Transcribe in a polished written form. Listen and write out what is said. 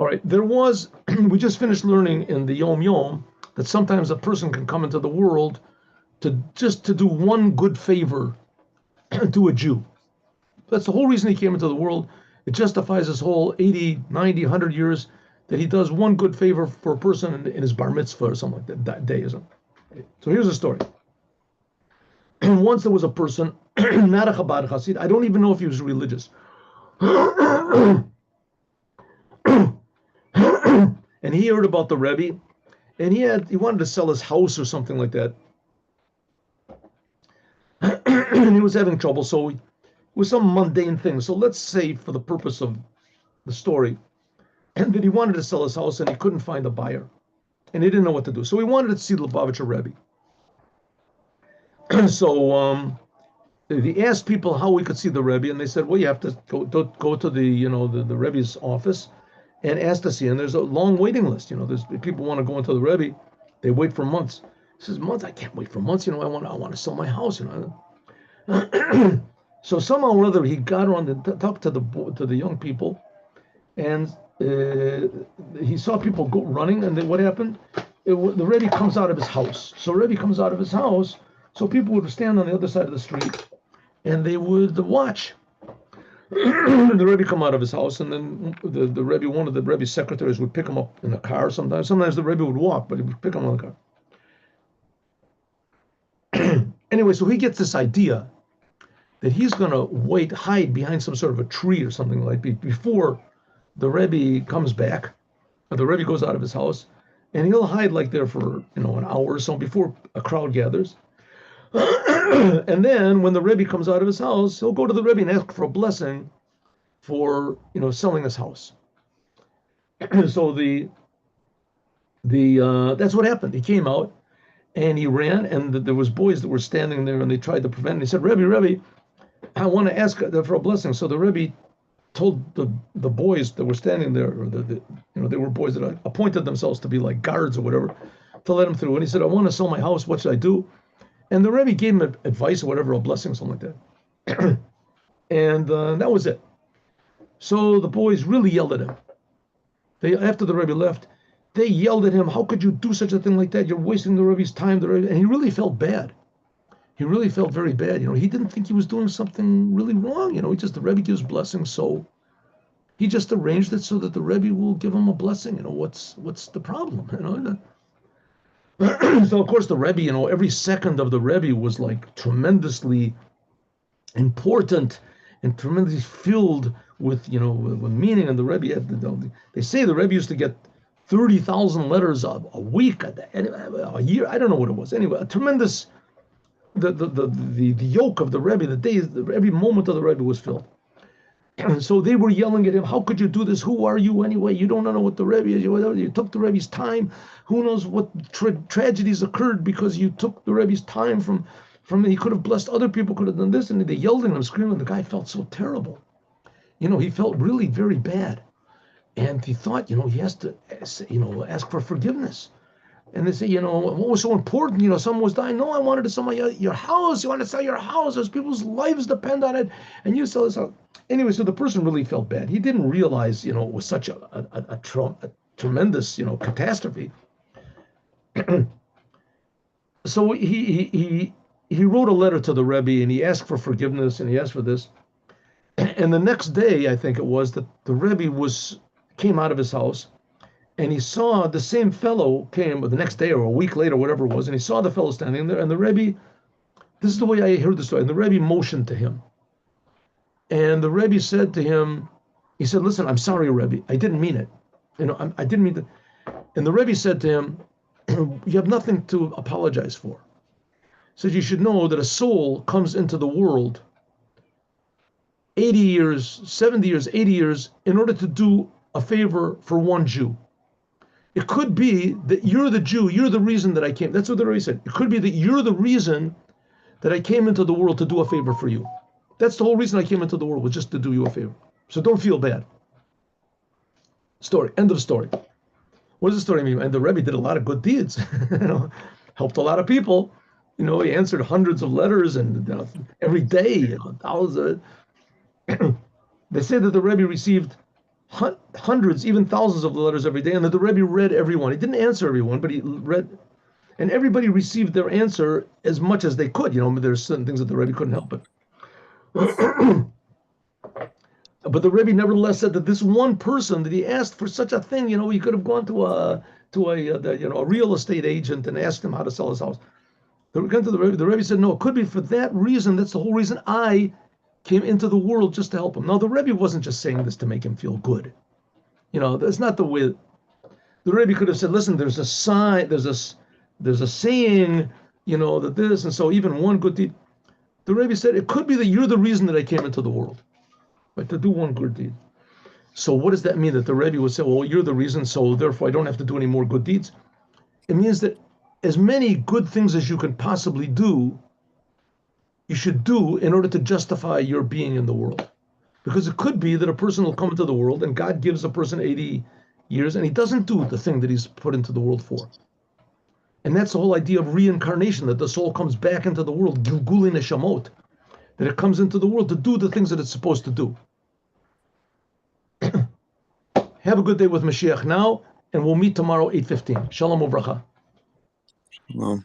All right, there was, we just finished learning in the Yom Yom that sometimes a person can come into the world to do one good favor to a Jew. That's the whole reason he came into the world. It justifies his whole 80, 90, 100 years that he does one good favor for a person in his bar mitzvah or something like that day. Isn't it? So here's the story. Once there was a person, not a Chabad Chassid, I don't even know if he was religious. And he heard about the Rebbe, and he wanted to sell his house or something like that. And he was having trouble, so it was some mundane thing. So let's say, for the purpose of the story, and that he wanted to sell his house and he couldn't find a buyer, and he didn't know what to do. So he wanted to see the Lubavitcher Rebbe. So he asked people how we could see the Rebbe, and they said, "Well, you have to go to the Rebbe's office and ask to see." And there's a long waiting list. There's people want to go into the Rebbe, they wait for months. He says, "Months? I can't wait for months. I want to sell my house." So somehow or other, he got around to talk to the young people, and he saw people go running. And then what happened? The Rebbe comes out of his house. So Rebbe comes out of his house. So people would stand on the other side of the street, and they would watch the Rebbe come out of his house, and then the Rebbe, one of the Rebbe's secretaries, would pick him up in a car. Sometimes the Rebbe would walk, but he would pick him up in a car. Anyway, so he gets this idea that he's going to hide behind some sort of a tree or something like that before the Rebbe comes back, or the Rebbe goes out of his house, and he'll hide like there for an hour or so before a crowd gathers. And then when the Rebbe comes out of his house, he'll go to the Rebbe and ask for a blessing for selling his house. So that's what happened. He came out and he ran, and there was boys that were standing there, and they tried to prevent him. He said, Rebbe, I want to ask for a blessing. So the Rebbe told the boys that were standing there, or they were boys that appointed themselves to be like guards or whatever, to let him through. And he said, I want to sell my house. What should I do? And the Rebbe gave him advice or whatever, a blessing, something like that. And that was it. So the boys really yelled at him. After the Rebbe left, they yelled at him, how could you do such a thing like that? You're wasting the Rebbe's time. And he really felt bad. He really felt very bad. He didn't think he was doing something really wrong. The Rebbe gives blessings, so he just arranged it so that the Rebbe will give him a blessing. What's the problem? So of course the Rebbe, every second of the Rebbe was like tremendously important and tremendously filled with with meaning. And the Rebbe they say the Rebbe used to get 30,000 letters a week, a year. I don't know what it was. Anyway, a tremendous the yoke of the Rebbe, every moment of the Rebbe was filled. So they were yelling at him, how could you do this? Who are you anyway? You don't know what the Rebbe is. You took the Rebbe's time. Who knows what tragedies occurred because you took the Rebbe's time from he could have blessed other people, could have done this. And they yelled at him, screaming. The guy felt so terrible. He felt really very bad. And he thought, he has to, ask for forgiveness. And they say, what was so important? Someone was dying. No, I wanted to sell your house. You want to sell your house. There's people's lives depend on it. And you sell this house. Anyway, so the person really felt bad. He didn't realize, it was such a tremendous, catastrophe. So he wrote a letter to the Rebbe, and he asked for forgiveness, and he asked for this. And the next day, I think it was, that the Rebbe came out of his house, and he saw the same fellow came the next day or a week later, whatever it was, and he saw the fellow standing there, and the Rebbe, this is the way I heard the story, and the Rebbe motioned to him. And the Rebbe said to him, he said, listen, I'm sorry, Rebbe, I didn't mean it. I didn't mean to. And the Rebbe said to him, you have nothing to apologize for. He said, you should know that a soul comes into the world 80 years, 70 years, 80 years, in order to do a favor for one Jew. It could be that you're the Jew, you're the reason that I came. That's what the Rebbe said. It could be that you're the reason that I came into the world to do a favor for you. That's the whole reason I came into the world, was just to do you a favor. So don't feel bad. Story. End of story. What does the story mean? And the Rebbe did a lot of good deeds. Helped a lot of people. He answered hundreds of letters, and every day, thousands of it. They say that the Rebbe received hundreds, even thousands of letters every day, and that the Rebbe read everyone. He didn't answer everyone, but he read, and everybody received their answer as much as they could. There's certain things that the Rebbe couldn't help, but the Rebbe nevertheless said that this one person that he asked for such a thing, he could have gone to a real estate agent and asked him how to sell his house. The Rebbe said, no, it could be for that reason. That's the whole reason I came into the world, just to help him. Now, the Rebbe wasn't just saying this to make him feel good. That's not the way. The Rebbe could have said, listen, there's a sign, there's a saying, that this, and so even one good deed. The Rebbe said, it could be that you're the reason that I came into the world, right? To do one good deed. So what does that mean? That the Rebbe would say, well, you're the reason, so therefore I don't have to do any more good deeds? It means that as many good things as you can possibly do, you should do in order to justify your being in the world. Because it could be that a person will come into the world and God gives a person 80 years and he doesn't do the thing that he's put into the world for. And that's the whole idea of reincarnation, that the soul comes back into the world, Gilguli Neshamot, that it comes into the world to do the things that it's supposed to do. Have a good day with Mashiach now, and we'll meet tomorrow 8:15. Shalom uvracha. Well,